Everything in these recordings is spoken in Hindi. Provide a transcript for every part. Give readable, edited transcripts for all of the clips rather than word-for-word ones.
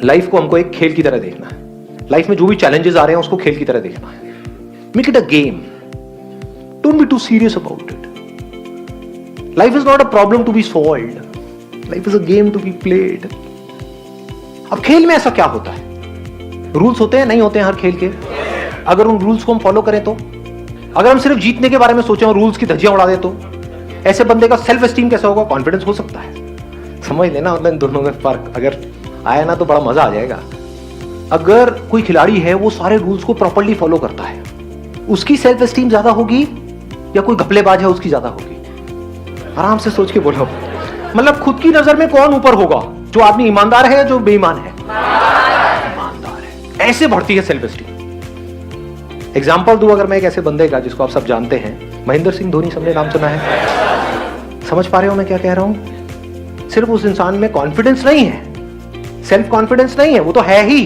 लाइफ को हमको एक खेल की तरह देखना है। लाइफ में जो भी चैलेंजेस आ रहे हैं उसको खेल की तरह देखना है। Make it a game, don't be too serious about it. Life is not a problem to be solved, life is a game to be played. अब खेल में ऐसा क्या होता है? रूल्स होते हैं, नहीं होते हैं हर खेल के? अगर उन रूल्स को हम फॉलो करें तो, अगर हम सिर्फ जीतने के बारे में सोचें और रूल्स की धज्जियां उड़ा दें तो ऐसे बंदे का सेल्फ एस्टीम कैसा होगा, कॉन्फिडेंस हो सकता है? समझ लेना मतलब इन दोनों में फर्क अगर आया ना तो बड़ा मजा आ जाएगा। अगर कोई खिलाड़ी है वो सारे रूल्स को प्रॉपर्ली फॉलो करता है, उसकी सेल्फ एस्टीम ज्यादा होगी या कोई घपलेबाज है उसकी ज्यादा होगी? आराम से सोच के बोलो। मतलब खुद की नजर में कौन ऊपर होगा, जो आदमी ईमानदार है या जो बेईमान है? ईमानदार है। ऐसे बढ़ती है सेल्फ एस्टीम। एग्जाम्पल दूं अगर मैं एक ऐसे बंदे का जिसको आप सब जानते हैं, महेंद्र सिंह धोनी, सबने नाम सुना है? समझ पा रहे हो मैं क्या कह रहा हूं? सिर्फ उस इंसान में कॉन्फिडेंस नहीं है, सेल्फ कॉन्फिडेंस नहीं है, वो तो है ही,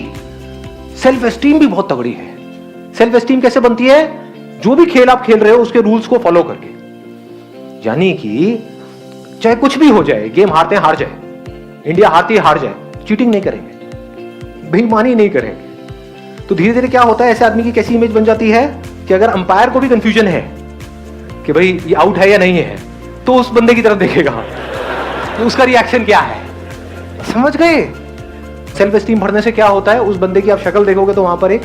सेल्फ एस्टीम भी बहुत तगड़ी है। सेल्फ एस्टीम कैसे बनती है? जो भी खेल आप खेल रहे हो उसके रूल्स को फॉलो करके। यानी कि चाहे कुछ भी हो जाए, गेम हारते हार जाए, इंडिया हारती हार जाए, चीटिंग नहीं करेंगे, बेईमानी नहीं करेंगे। तो धीरे धीरे क्या होता है, ऐसे आदमी की कैसी इमेज बन जाती है कि अगर अंपायर को भी कंफ्यूजन है कि भाई ये आउट है या नहीं है, तो उस बंदे की तरफ देखेगा, तो उसका रिएक्शन क्या है। समझ गए? सेल्फ एस्टीम बढ़ने से क्या होता है, उस बंदे की आप शक्ल देखोगे तो वहां पर एक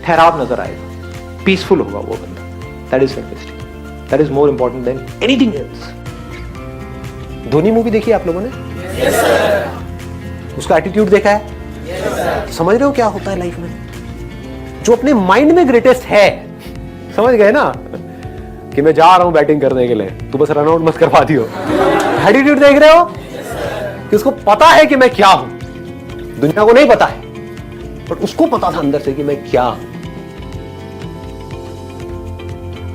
ठहराव नजर आएगा, पीसफुल होगा वो बंदा। That is self esteem, that is more important than anything else. Dhoni movie देखी आप लोगों ने? yes, sir. उसका एटीट्यूड देखा है? yes, sir. समझ रहे हो क्या होता है लाइफ में? जो अपने माइंड में ग्रेटेस्ट है, समझ गए ना, कि मैं जा रहा हूं बैटिंग करने के लिए, तू बस रन आउट मत करवा दियो। एटीट्यूड देख रहे हो कि उसको पता है कि मैं क्या हूं, दुनिया को नहीं पता है, बट उसको पता था अंदर से कि मैं क्या हूं।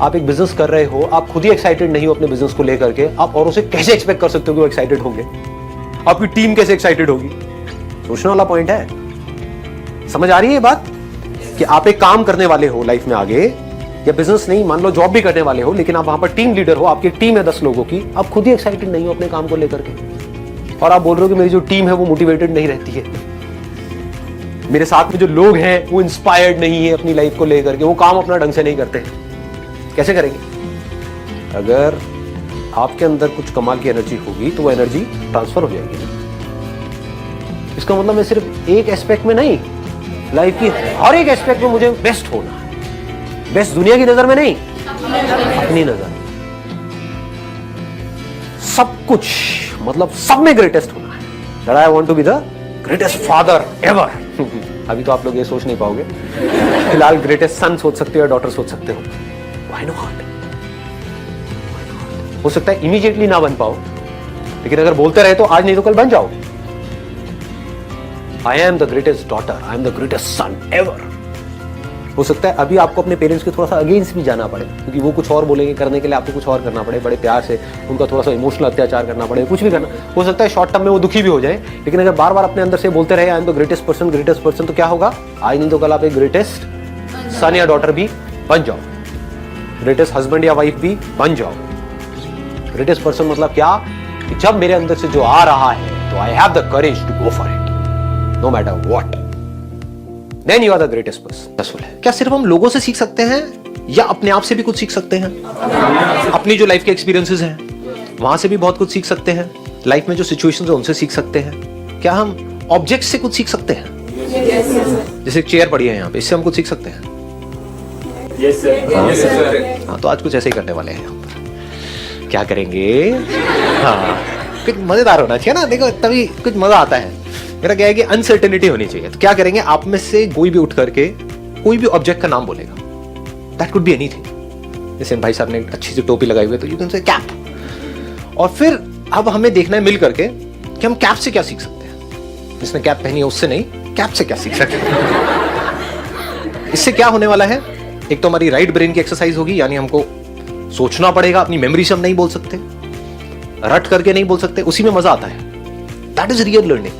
आप एक बिजनेस कर रहे हो, आप खुद ही एक्साइटेड नहीं हो अपने बिजनेस को लेकर के, आप औरों से कैसे एक्सपेक्ट कर सकते हो कि वो एक्साइटेड होंगे? आपकी टीम कैसे एक्साइटेड होगी? सोचने वाला पॉइंट है। समझ आ रही है ये बात कि आप एक काम करने वाले हो लाइफ में आगे, या बिजनेस नहीं, मान लो जॉब भी करने वाले हो, लेकिन आप वहां पर टीम लीडर हो, आपकी टीम है 10 लोगों की, आप खुद ही एक्साइटेड नहीं हो अपने काम को लेकर के, और आप बोल रहे हो कि मेरी जो टीम है वो मोटिवेटेड नहीं रहती है, मेरे साथ में जो लोग हैं वो इंस्पायर्ड नहीं है अपनी लाइफ को लेकर के, वो काम अपना ढंग से नहीं करते। कैसे करेंगे? अगर आपके अंदर कुछ कमाल की एनर्जी होगी तो वो एनर्जी ट्रांसफर हो जाएगी। इसका मतलब मैं सिर्फ एक एस्पेक्ट में नहीं, लाइफ की हर एक एस्पेक्ट में मुझे बेस्ट होना है। बेस्ट दुनिया की नजर में नहीं, अपनी नजर में। सब कुछ मतलब सब में ग्रेटेस्ट होना है। That I want to be the greatest father ever. अभी तो आप लोग ये सोच नहीं पाओगे, फिलहाल ग्रेटेस्ट सन सोच सकते हो या डॉटर सोच सकते हो। Why not? हो सकता है इमीडिएटली ना बन पाओ, लेकिन अगर बोलते रहे तो आज नहीं तो कल बन जाओ। I am the greatest daughter, I am the greatest son ever. हो सकता है अभी आपको अपने पेरेंट्स के थोड़ा सा अगेंस्ट भी जाना पड़े, क्योंकि वो कुछ और बोलेंगे, करने के लिए आपको कुछ और करना पड़े, बड़े प्यार से उनका थोड़ा सा इमोशनल अत्याचार करना पड़े, कुछ भी करना हो सकता है। शॉर्ट टर्म में वो दुखी भी हो जाए, लेकिन अगर बार बार अपने अंदर से बोलते रहे आई एम द ग्रेटेस्ट पर्सन, तो क्या होगा? आज नहीं तो कल आप एक ग्रेटेस्ट सन या डॉटर भी बन जाओ, ग्रेटेस्ट हस्बैंड या वाइफ भी बन जाओ। ग्रेटेस्ट पर्सन मतलब क्या? कि जब मेरे अंदर से जो आ रहा है तो I have the courage to go for it, no matter what, then you are the greatest person. क्या सिर्फ हम लोगों से सीख सकते हैं या अपने आप से भी कुछ सीख सकते हैं? अपनी जो लाइफ के एक्सपीरियंसेस हैं वहां से भी बहुत कुछ सीख सकते हैं। लाइफ में जो सिचुएशंस है उनसे सीख सकते हैं। क्या हम ऑब्जेक्ट से कुछ सीख सकते हैं? जैसे चेयर पड़ी है यहाँ पे, इससे हम कुछ सीख सकते हैं? Yes, sir. हाँ, तो आज कुछ ऐसे ही करने वाले हैं यहाँ पर। क्या करेंगे? हाँ, कुछ मजेदार होना चाहिए ना, देखो तभी कुछ मजा आता है। मेरा क्या है कि अनसर्टेनिटी होनी चाहिए। तो क्या करेंगे, आप में से कोई भी उठ करके कोई भी ऑब्जेक्ट का नाम बोलेगा। That could be anything. जैसे भाई साहब ने अच्छी सी टोपी लगाई हुई है तो यू कैन से कैप। और फिर अब हमें देखना है मिल करके कि हम कैप से क्या सीख सकते हैं। जिसने कैप पहनी है उससे नहीं, कैप से क्या सीख सकते हैं। इससे क्या होने वाला है, एक तो हमारी राइट ब्रेन की एक्सरसाइज होगी, यानी हमको सोचना पड़ेगा, अपनी मेमोरी से हम नहीं बोल सकते, रट करके नहीं बोल सकते, उसी में मजा आता है। That is real learning.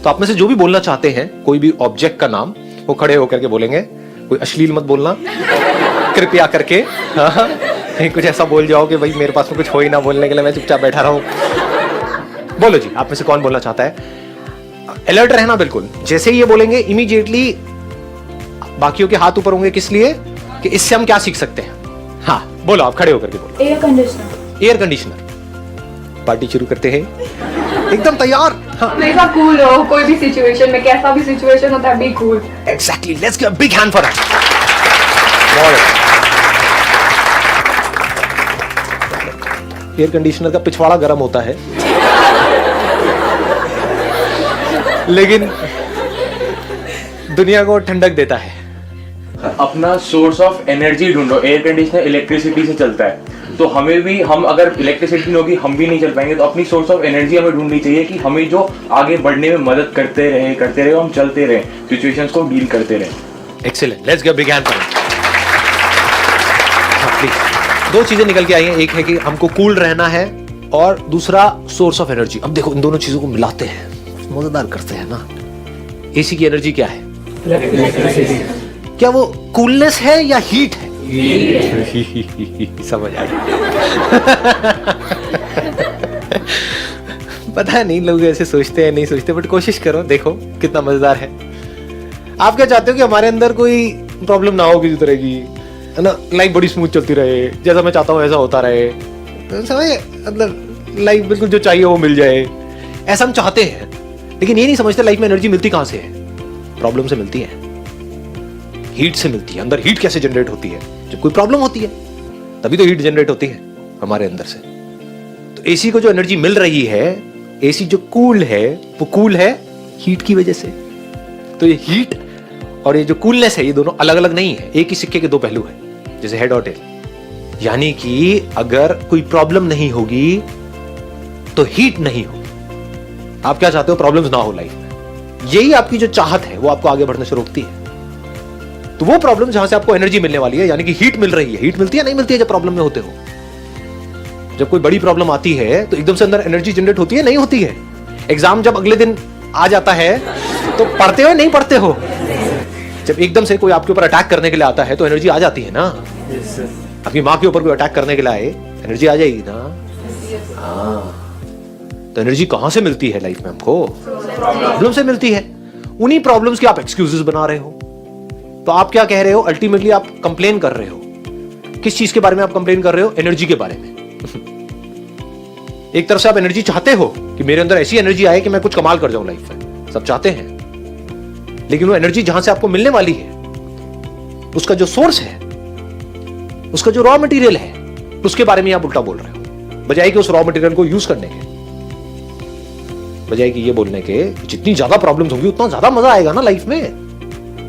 तो आप में से जो भी बोलना चाहते हैं कोई भी ऑब्जेक्ट का नाम, वो खड़े होकर के बोलेंगे। कोई अश्लील मत बोलना कृपया करके। हाँ, कुछ ऐसा बोल जाओ कि भाई मेरे पास में कुछ हो ही ना बोलने के लिए, मैं चुपचाप बैठा रहूं। बोलो जी, आप में से कौन बोलना चाहता है? अलर्ट रहना बिल्कुल। जैसे ही ये बोलेंगे इमीडिएटली बाकियों के हाथ ऊपर होंगे, किस लिए कि इससे हम क्या सीख सकते हैं। हाँ बोलो, आप खड़े होकर के बोलो। Air conditioner. Air conditioner. Party शुरू करते हैं, एकदम तैयार। हाँ हमेशा कूल रहो, कोई भी सिचुएशन में, कैसा भी सिचुएशन होता है, be cool. Exactly, let's give a big hand for that. Air conditioner का पिछवाड़ा गर्म होता है लेकिन दुनिया को ठंडक देता है। अपना सोर्स ऑफ एनर्जी ढूंढो। एयर कंडीशनर इलेक्ट्रिसिटी से चलता है, तो हमें भी, हम अगर इलेक्ट्रिसिटी नहीं होगी हम भी नहीं चल पाएंगे, तो अपनी सोर्स ऑफ एनर्जी हमें ढूंढनी चाहिए कि हमें जो आगे बढ़ने में मदद करते रहे, हम चलते रहे, सिचुएशंस को डील करते रहे। Excellent, let's give big hand for it. Please, दो चीजें निकल के आई हैं, एक है कि हमको कूल रहना है और दूसरा सोर्स ऑफ एनर्जी। अब देखो इन दोनों चीजों को मिलाते हैं, मजेदार करते हैं ना। एसी की एनर्जी क्या है? क्या वो कूलनेस है या हीट है? समझ आ गया। पता नहीं लोग ऐसे सोचते हैं नहीं सोचते, बट कोशिश करो, देखो कितना मजेदार है। आप क्या चाहते हो कि हमारे अंदर कोई प्रॉब्लम ना हो किसी तरह की, है ना, लाइफ बड़ी स्मूथ चलती रहे, जैसा मैं चाहता हूँ ऐसा होता रहे, समझे, मतलब लाइफ बिल्कुल जो चाहिए वो मिल जाए, ऐसा हम चाहते हैं। लेकिन ये नहीं समझते लाइफ में एनर्जी मिलती कहां से है? प्रॉब्लम से मिलती है, हीट से मिलती है। अंदर हीट कैसे जनरेट होती है? जब कोई प्रॉब्लम होती है तभी तो हीट जनरेट होती है हमारे अंदर से। तो एसी को जो एनर्जी मिल रही है, एसी जो कूल है, वो कूल है हीट की वजह से। तो ये हीट और ये जो कूलनेस है, ये दोनों अलग अलग नहीं है, एक ही सिक्के के दो पहलू है, जैसे हेड और टेल। यानी कि अगर कोई प्रॉब्लम नहीं होगी तो हीट नहीं होगी। आप क्या चाहते हो? प्रॉब्लम्स ना हो लाइफ में। यही आपकी जो चाहत है वो आपको आगे बढ़ने से रोकती है। तो वो प्रॉब्लम जहां से आपको एनर्जी मिलने वाली है, यानी कि हीट मिल रही है। हीट मिलती है नहीं मिलती है जब प्रॉब्लम में होते हो? जब कोई बड़ी प्रॉब्लम आती है तो एकदम से अंदर एनर्जी जनरेट होती है नहीं होती है? एग्जाम जब अगले दिन आ जाता है तो पढ़ते हो नहीं पढ़ते हो? जब एकदम से कोई आपके ऊपर अटैक करने के लिए आता है तो एनर्जी आ जाती है ना। आपकी माँ के ऊपर कोई अटैक करने के लिए आए, एनर्जी आ जाएगी ना। हाँ, तो एनर्जी कहां से मिलती है लाइफ में? हमको प्रॉब्लम से मिलती है। उन्हीं प्रॉब्लम्स के आप एक्सक्यूजेस बना रहे हो। तो आप क्या कह रहे हो? अल्टीमेटली आप कंप्लेन कर रहे हो। किस चीज के बारे में आप कंप्लेन कर रहे हो? एनर्जी के बारे में। एक तरफ से आप एनर्जी चाहते हो कि मेरे अंदर ऐसी एनर्जी आए कि मैं कुछ कमाल कर जाऊं लाइफ में, सब चाहते हैं। लेकिन वो एनर्जी जहां से आपको मिलने वाली है, उसका जो सोर्स है, उसका जो रॉ मटेरियल है, उसके बारे में आप उल्टा बोल रहे हो। बजाय कि उस रॉ मटेरियल को यूज करने के, बजाय कि ये बोलने के जितनी ज्यादा प्रॉब्लम्स होंगी उतना ज्यादा मजा आएगा ना लाइफ में,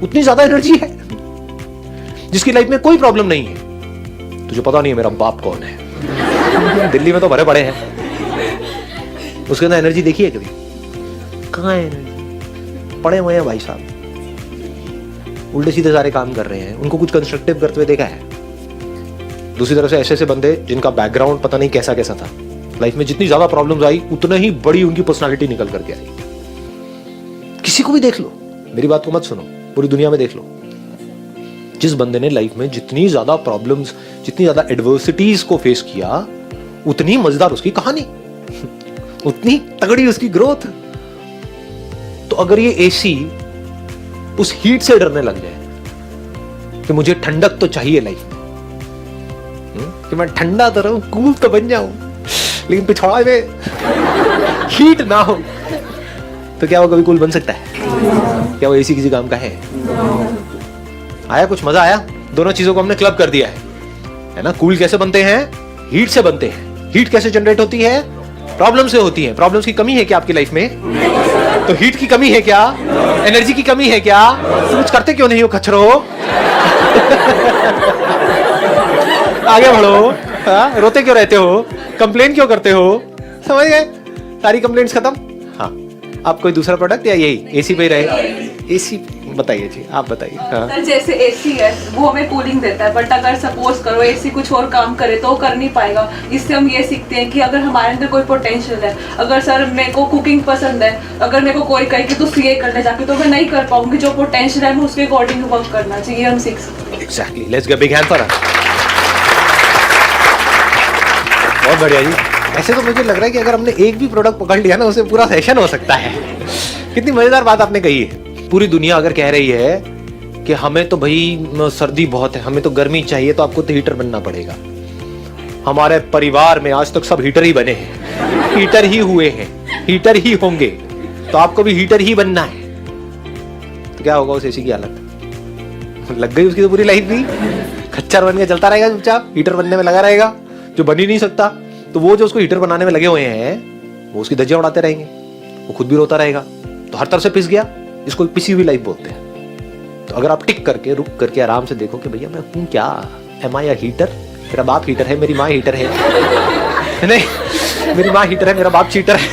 उतनी ज्यादा एनर्जी है। जिसकी लाइफ में कोई प्रॉब्लम नहीं है, तुझे पता नहीं है मेरा बाप कौन है, दिल्ली में तो भरे पड़े हैं, उसके अंदर एनर्जी देखी है कभी? कहां है एनर्जी? पड़े हुए हैं भाई साहब, उल्टे सीधे सारे काम कर रहे हैं। उनको कुछ कंस्ट्रक्टिव करते हुए देखा है? दूसरी तरफ से ऐसे ऐसे बंदे जिनका बैकग्राउंड पता नहीं कैसा कैसा था, लाइफ में जितनी ज्यादा प्रॉब्लम्स आई उतना ही बड़ी उनकी पर्सनालिटी निकल करके आई। किसी को भी देख लो, मेरी बात को मत सुनो, पूरी दुनिया में देख लो, जिस बंदे ने लाइफ में जितनी ज्यादा प्रॉब्लम्स, जितनी ज्यादा एडवर्सिटीज को फेस किया, उतनी मजेदार उसकी कहानी, उतनी तगड़ी उसकी ग्रोथ। तो अगर ये एसी उस हीट से डरने लग जाए कि मुझे ठंडक तो चाहिए लाइफ में, कि मैं ठंडा तो रहूं, कूल तो बन जाऊं, लेकिन पिछवाड़ा में हीट ना हो, तो क्या वो कभी कूल बन सकता है? क्या वो एसी किसी काम का है? आया कुछ मजा आया? दोनों चीजों को हमने क्लब कर दिया है ना। कूल कैसे बनते हैं? हीट से बनते हैं। हीट कैसे जनरेट होती है? प्रॉब्लम से होती है। प्रॉब्लम्स की कमी है क्या आपकी लाइफ में? तो हीट की कमी है क्या? एनर्जी की कमी है क्या? तो कुछ करते क्यों नहीं हो खच्चरो? आगे बढ़ो। हाँ, रोते क्यों रहते हो? कंप्लेन क्यों करते हो? समझ गए? सारी कंप्लेंट्स खत्म। हाँ, आप कोई दूसरा प्रोडक्ट या यही एसी पे ही रहे? एसी बताइए जी, आप बताइए। हाँ। सर जैसे एसी है वो हमें कूलिंग देता है, बट अगर सपोज करो एसी कुछ और काम करे तो वो कर नहीं पाएगा। इससे हम ये सीखते हैं कि अगर हमारे अंदर कोई पोटेंशियल है, अगर सर मेरे को कुकिंग पसंद है, अगर मेरे को कोई कहे कि तू सीए करने जाके, तो मैं नहीं कर पाऊंगी। जो पोटेंशियल है मैं उसके अकॉर्डिंग वर्क करना चाहिए, हम सीख सकते हैं। Exactly, let's give big hand for her. बहुत बढ़िया जी। ऐसे तो मुझे लग रहा है कि अगर हमने एक भी प्रोडक्ट पकड़ लिया ना, उससे पूरा सेशन हो सकता है। कितनी मजेदार बात आपने कही है। पूरी दुनिया अगर कह रही है कि हमें तो भाई सर्दी बहुत है, हमें तो गर्मी चाहिए, तो आपको तो हीटर बनना पड़ेगा। हमारे परिवार में आज तक सब हीटर ही बने हैं, हीटर ही हुए हैं, हीटर ही होंगे, तो आपको भी हीटर ही बनना है। तो क्या होगा उस एसी की हालत? लग गई उसकी तो पूरी लाइफ भी, खच्चर बन के चलता रहेगा चुपचाप, हीटर बनने में लगा रहेगा। जो बन ही नहीं सकता, तो वो जो उसको हीटर बनाने में लगे हुए हैं वो उसकी धज्जियां उड़ाते रहेंगे, वो खुद भी रोता रहेगा। तो हर तरफ से पिस गया, इसको पिसी हुई लाइफ बोलते हैं। तो अगर आप टिक करके रुक करके आराम से देखो कि भैया मैं हूं क्या, एम आई अ हीटर? मेरा बाप हीटर है, मेरी माँ हीटर है, नहीं मेरी माँ हीटर है, मेरा बाप चीटर है,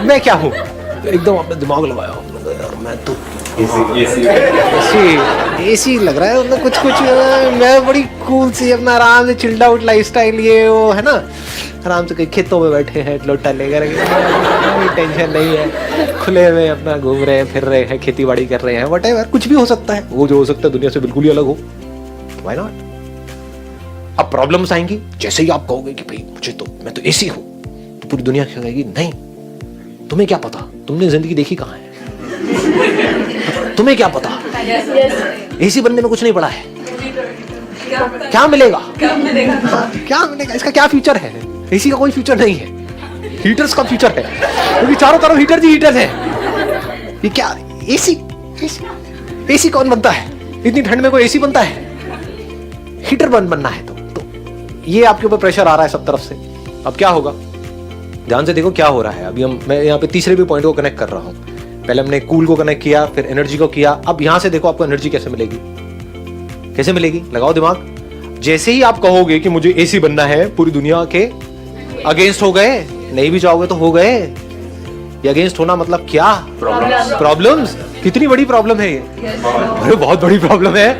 मैं क्या हूं? एकदम आपने दिमाग लगाया यार, मैं तो एसी लग रहा है, मतलब कुछ मैं बड़ी कूल सी अपना आराम से चिल्ड आउट लाइफस्टाइल, ये वो है ना, आराम से कहीं खेतों में बैठे हैं लोटा लेकर, कोई टेंशन नहीं है, खुले में अपना घूम रहे हैं, फिर रहे हैं, खेती बाड़ी कर रहे हैं, व्हाटएवर, कुछ भी हो सकता है। वो जो हो सकता है दुनिया से बिल्कुल ही अलग हो, व्हाई नॉट? अब प्रॉब्लम्स आएंगी, जैसे ही आप कहोगे कि भाई मुझे तो, मैं तो एसी हूं, तो पूरी दुनिया कहेगी नहीं, तुम्हें क्या पता, तुमने जिंदगी देखी कहां है, तुम्हें क्या पता, एसी बनने में कुछ नहीं पड़ा है, क्या मिलेगा, क्या मिलेगा, इसका क्या फ्यूचर है? एसी का कोई फ्यूचर नहीं है, हीटर्स का फ्यूचर है, क्योंकि चारों तरफ हीटर ही हीटर है। ये क्या एसी? एसी कौन बनता है? इतनी ठंड में कोई एसी बनता है? हीटर बनना है तो ये आपके ऊपर प्रेशर आ रहा है सब तरफ से। अब क्या होगा, ध्यान से देखो क्या हो रहा है। अभी मैं यहाँ पे तीसरे भी पॉइंट को कनेक्ट कर रहा हूँ। पहले हमने कूल को कनेक्ट किया, फिर एनर्जी को किया। अब यहां से देखो आपको एनर्जी कैसे मिलेगी, कैसे मिलेगी, लगाओ दिमाग। जैसे ही आप कहोगे कि मुझे एसी बनना है, पूरी दुनिया के अगेंस्ट हो गए, नहीं भी चाहोगे तो हो गए। ये अगेंस्ट होना मतलब क्या? प्रॉब्लम्स। कितनी बड़ी प्रॉब्लम है ये? अरे बहुत बड़ी प्रॉब्लम है।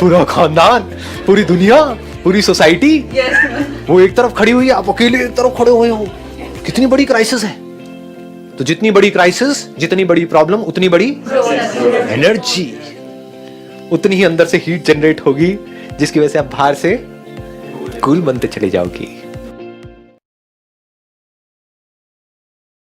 पूरा खानदान, पूरी दुनिया, पूरी सोसाइटी वो एक तरफ खड़ी हुई है, आप अकेले एक तरफ खड़े हुए हो। कितनी बड़ी क्राइसिस है। तो जितनी बड़ी क्राइसिस, जितनी बड़ी प्रॉब्लम, उतनी बड़ी एनर्जी, उतनी ही अंदर से हीट जनरेट होगी, जिसकी वजह से आप बाहर से कूल बनते चले जाओगी।